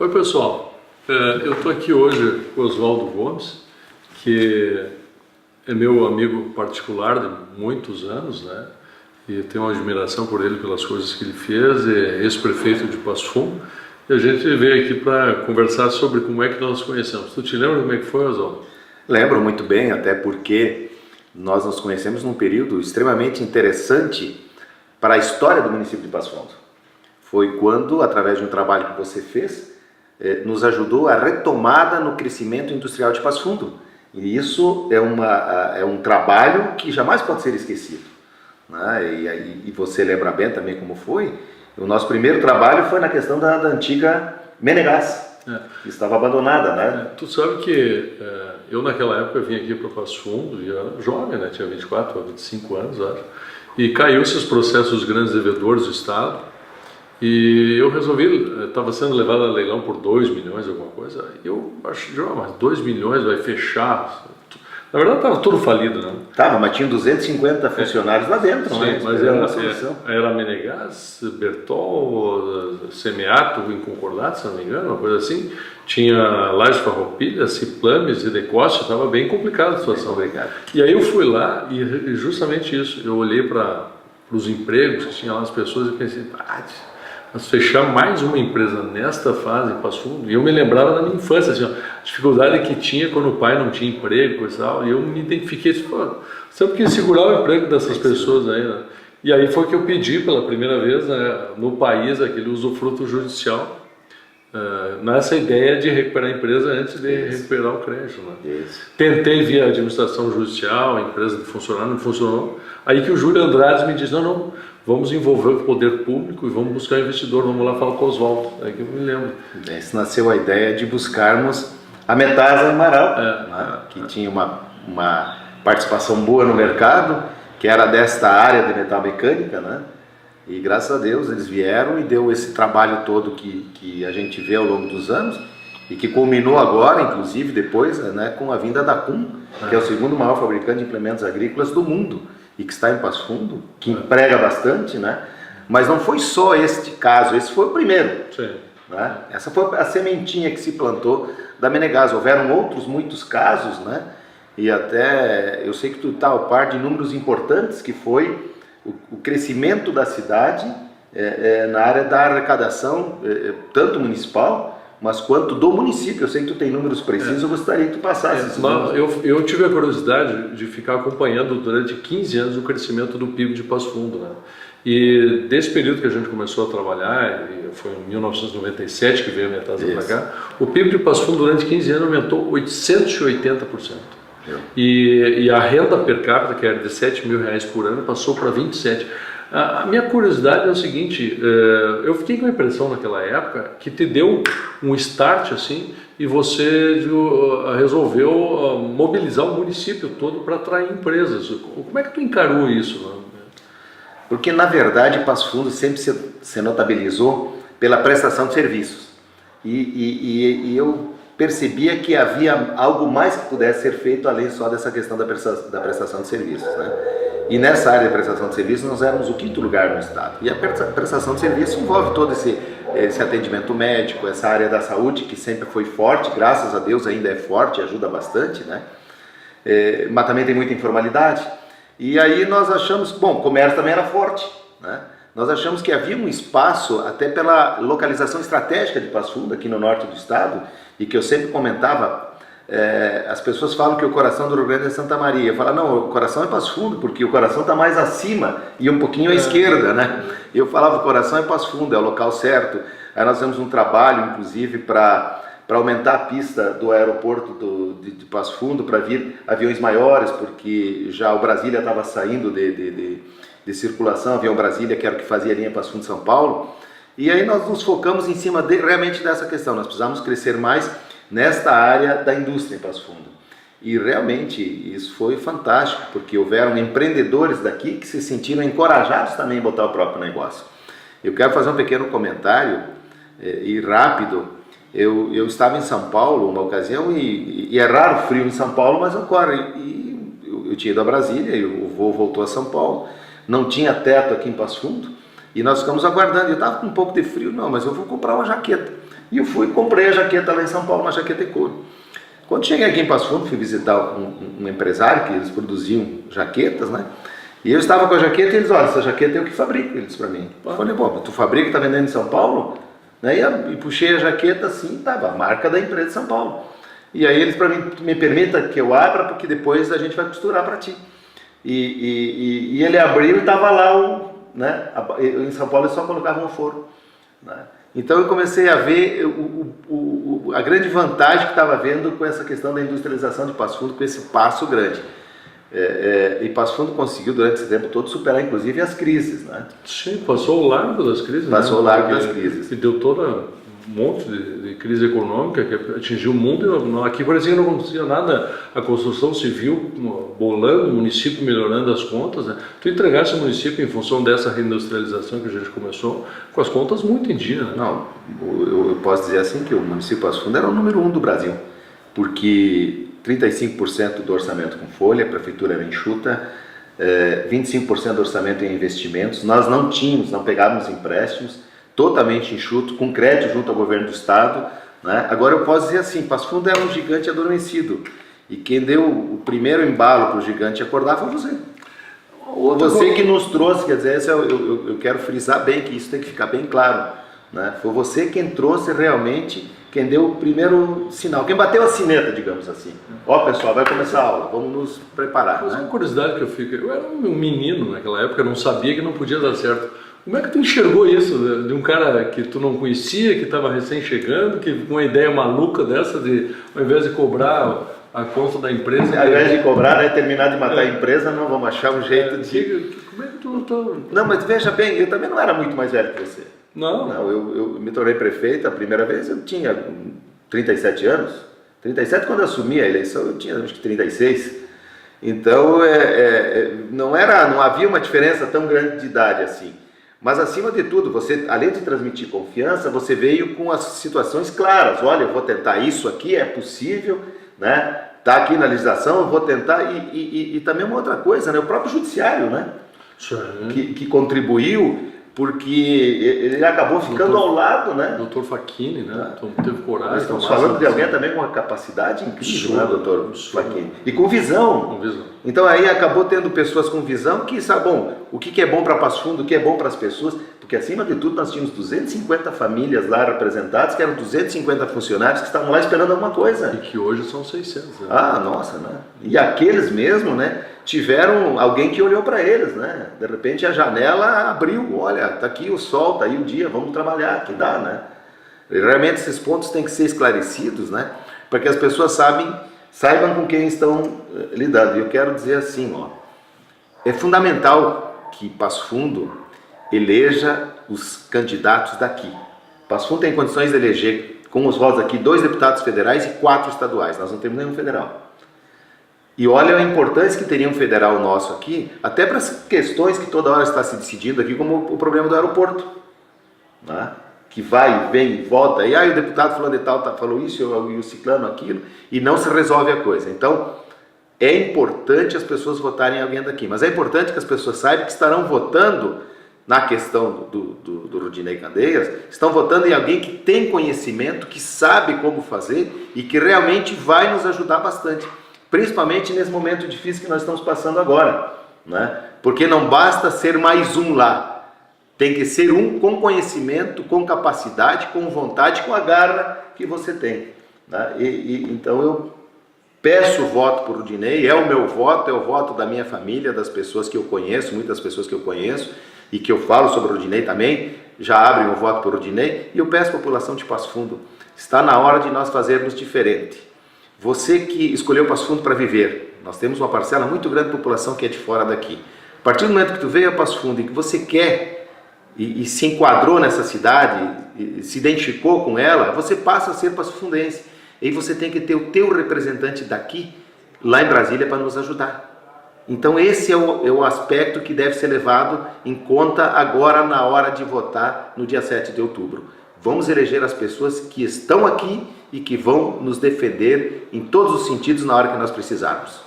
Oi pessoal, eu estou aqui hoje com o Oswaldo Gomes, que é meu amigo particular de muitos anos, né? E tenho uma admiração por ele pelas coisas que ele fez, é ex-prefeito de Passo Fundo, e a gente veio aqui para conversar sobre como é que nós nos conhecemos. Tu te lembra como é que foi, Oswaldo? Lembro muito bem, até porque nós nos conhecemos num período extremamente interessante para a história do município de Passo Fundo. Foi quando, através de um trabalho que você fez, nos ajudou a retomada no crescimento industrial de Passo Fundo. E isso é um trabalho que jamais pode ser esquecido, né? E você lembra bem também como foi. O nosso primeiro trabalho foi na questão da antiga Menegas, que estava abandonada, né? Tu sabe que eu naquela época vim aqui para Passo Fundo, e eu era jovem, né? Tinha 24 ou 25 anos, acho, e caiu-se os processos dos grandes devedores do Estado. E eu resolvi, estava sendo levado a leilão por 2 milhões, alguma coisa, e eu achei, mas 2 milhões vai fechar. Na verdade estava tudo falido, né? Tava, mas tinha 250 funcionários lá dentro, Sim, né? mas era Menegas, Bertol, Semeato, Inconcordato, se não me engano, uma coisa assim. Tinha Lajes Farroupilha, Ciplames e Decoste, estava bem complicada a situação. E aí eu fui lá e justamente isso, eu olhei para os empregos que tinha lá as pessoas e pensei, mas fechar mais uma empresa nesta fase em Passo Fundo, e eu me lembrava da minha infância, assim, a dificuldade que tinha quando o pai não tinha emprego e tal, e eu me identifiquei, sempre que segurar o emprego dessas pessoas aí, né? E aí foi que eu pedi pela primeira vez, né, no país aquele usufruto judicial, nessa ideia de recuperar a empresa antes de recuperar o crédito, né? Tentei via administração judicial, a empresa de funcionar, não funcionou, aí que o Júlio Andrade me disse, não, vamos envolver o poder público e vamos buscar investidor, vamos lá falar com o Oswaldo, aí que eu me lembro. Isso nasceu a ideia de buscarmos a Metasa Amaral, que tinha uma participação boa no mercado, que era desta área de metalmecânica, né? E graças a Deus eles vieram e deu esse trabalho todo que a gente vê ao longo dos anos e que culminou agora, inclusive depois, né, com a vinda da Kuhn, que é o segundo maior fabricante de implementos agrícolas do mundo e que está em Passo Fundo, que emprega bastante, né? Mas não foi só este caso, esse foi o primeiro. Sim. Né? Essa foi a sementinha que se plantou da Menegas. Houveram outros muitos casos, né? E até eu sei que tu está ao par de números importantes que foi o crescimento da cidade na área da arrecadação, tanto municipal, mas quanto do município. Eu sei que tu tem números precisos, eu gostaria que tu passasse esses números. Eu tive a curiosidade de ficar acompanhando durante 15 anos o crescimento do PIB de Passo Fundo, né? E desse período que a gente começou a trabalhar, foi em 1997 que veio a Metasa para cá, o PIB de Passo Fundo durante 15 anos aumentou 880%. E a renda per capita, que era de R$7.000 por ano, passou para 27. A minha curiosidade é o seguinte, eu fiquei com a impressão naquela época que te deu um start assim e você resolveu mobilizar o município todo para atrair empresas. Como é que tu encarou isso, né? Porque na verdade Passo Fundo sempre se notabilizou pela prestação de serviços e eu percebia que havia algo mais que pudesse ser feito além só dessa questão da prestação de serviços, né? E nessa área de prestação de serviços nós éramos o 5º lugar no estado. E a prestação de serviços envolve todo esse atendimento médico, essa área da saúde que sempre foi forte, graças a Deus ainda é forte, ajuda bastante, né? Mas também tem muita informalidade. E aí nós achamos, bom, o comércio também era forte, né? Nós achamos que havia um espaço, até pela localização estratégica de Passo Fundo, aqui no norte do estado, e que eu sempre comentava, as pessoas falam que o coração do Rio Grande é Santa Maria. Eu falo, não, o coração é Passo Fundo, porque o coração está mais acima e um pouquinho à esquerda, né? Eu falava, o coração é Passo Fundo, é o local certo. Aí nós temos um trabalho, inclusive, para aumentar a pista do aeroporto de Passo Fundo, para vir aviões maiores, porque já o Brasília estava saindo de circulação, avião Brasília, que era o que fazia a linha Passo Fundo São Paulo. E aí nós nos focamos em cima realmente dessa questão, nós precisamos crescer mais nesta área da indústria em Passo Fundo. E realmente isso foi fantástico, porque houveram empreendedores daqui que se sentiram encorajados também em botar o próprio negócio. Eu quero fazer um pequeno comentário e rápido. Eu estava em São Paulo uma ocasião e é raro frio em São Paulo, mas ocorre. E eu tinha ido a Brasília e o voo voltou a São Paulo, não tinha teto aqui em Passo Fundo e nós ficamos aguardando. Eu estava com um pouco de frio, não, mas eu vou comprar uma jaqueta. E eu fui e comprei a jaqueta lá em São Paulo, uma jaqueta de couro. Quando cheguei aqui em Passo Fundo, fui visitar um empresário que eles produziam jaquetas, né? E eu estava com a jaqueta e eles, olha, essa jaqueta é eu que fabrico, eles para mim. Eu falei, pô, tu fabrica, tá vendendo em São Paulo? Né? E puxei a jaqueta assim, tava a marca da empresa de São Paulo. E aí eles para mim, me permita que eu abra, porque depois a gente vai costurar para ti. E ele abriu e tava lá, né? Em São Paulo eles só colocavam um forro, né? Então eu comecei a ver a grande vantagem que estava vendo com essa questão da industrialização de Passo Fundo, com esse passo grande. E Passo Fundo conseguiu durante esse tempo todo superar inclusive as crises, né? Sim, passou o largo das crises. Passou o largo das crises. E deu toda um monte de crise econômica que atingiu o mundo. Aqui parecia que não acontecia nada. A construção civil bolando, o município melhorando as contas, né? Tu entregasse o município em função dessa reindustrialização que a gente começou, com as contas muito em dia, né? Não, eu posso dizer assim que o município de Passo Fundo era o número 1 do Brasil, porque 35% do orçamento com folha, a prefeitura era enxuta, 25% do orçamento em investimentos, nós não pegávamos empréstimos, totalmente enxuto, com crédito junto ao governo do estado, né? Agora eu posso dizer assim, Passo Fundo era um gigante adormecido, e quem deu o primeiro embalo para o gigante acordar foi você. Você que nos trouxe, quer dizer, eu quero frisar bem que isso tem que ficar bem claro, né? Foi você quem trouxe realmente, quem deu o primeiro sinal, quem bateu a sineta, digamos assim. Ó, pessoal, vai começar a aula, vamos nos preparar. Mas né? uma curiosidade que eu fico, eu era um menino naquela época, eu não sabia que não podia dar certo. Como é que tu enxergou isso de um cara que tu não conhecia, que estava recém chegando, que com uma ideia maluca dessa de, ao invés de cobrar a conta da empresa... Ao invés de cobrar, né, terminar de matar a empresa, não, vamos achar um jeito de... Como é que tu... Não, mas veja bem, eu também não era muito mais velho que você. Não, eu me tornei prefeito a primeira vez, eu tinha 37 anos. 37 quando eu assumi a eleição, eu tinha acho que 36. Então, não havia uma diferença tão grande de idade assim. Mas acima de tudo, você, além de transmitir confiança, você veio com as situações claras. Olha, eu vou tentar isso aqui, é possível, né? Tá aqui na legislação, eu vou tentar. E também uma outra coisa, né? O próprio judiciário, né? Que contribuiu, porque ele acabou ficando ao lado, né? Doutor Facchini, né? Teve coragem. Nós estamos falando de alguém também com uma capacidade incrível, né, doutor Facchini? E com visão. Com visão. Então aí acabou tendo pessoas com visão que sabem o que é bom para Passo Fundo, o que é bom para as pessoas, porque acima de tudo nós tínhamos 250 famílias lá representadas, que eram 250 funcionários que estavam lá esperando alguma coisa. E que hoje são 600. Né? Ah, nossa, né? E aqueles mesmo, né? Tiveram alguém que olhou para eles, né? De repente a janela abriu, olha, tá aqui o sol, tá aí o dia, vamos trabalhar, que dá, né? E realmente esses pontos têm que ser esclarecidos, né? Para que as pessoas saibam com quem estão lidando. E eu quero dizer assim, ó, é fundamental que Passo Fundo eleja os candidatos daqui. Passo Fundo tem condições de eleger, com os votos aqui, 2 deputados federais e 4 estaduais. Nós não temos nenhum federal. E olha a importância que teria um federal nosso aqui, até para as questões que toda hora está se decidindo aqui, como o problema do aeroporto, né? Que vai, vem, volta, e aí o deputado falando de tal falou isso, e o ciclano aquilo, e não se resolve a coisa. Então, é importante as pessoas votarem em alguém daqui, mas é importante que as pessoas saibam que estarão votando na questão do Rudinei Candeias, estão votando em alguém que tem conhecimento, que sabe como fazer e que realmente vai nos ajudar bastante. Principalmente nesse momento difícil que nós estamos passando agora, né? Porque não basta ser mais um lá, tem que ser um com conhecimento, com capacidade, com vontade, com a garra que você tem, né? Então eu peço o voto por Rudinei, é o meu voto, é o voto da minha família, das pessoas que eu conheço, muitas pessoas que eu conheço e que eu falo sobre o Rudinei também, já abrem o voto por Rudinei, e eu peço à população de Passo Fundo, está na hora de nós fazermos diferente. Você que escolheu Passo Fundo para viver, nós temos uma parcela muito grande de população que é de fora daqui. A partir do momento que tu veio a Passo Fundo e que você quer e se enquadrou nessa cidade, e se identificou com ela, você passa a ser passofundense. E você tem que ter o teu representante daqui, lá em Brasília, para nos ajudar. Então esse é o aspecto que deve ser levado em conta agora na hora de votar no dia 7 de outubro. Vamos eleger as pessoas que estão aqui e que vão nos defender em todos os sentidos na hora que nós precisarmos.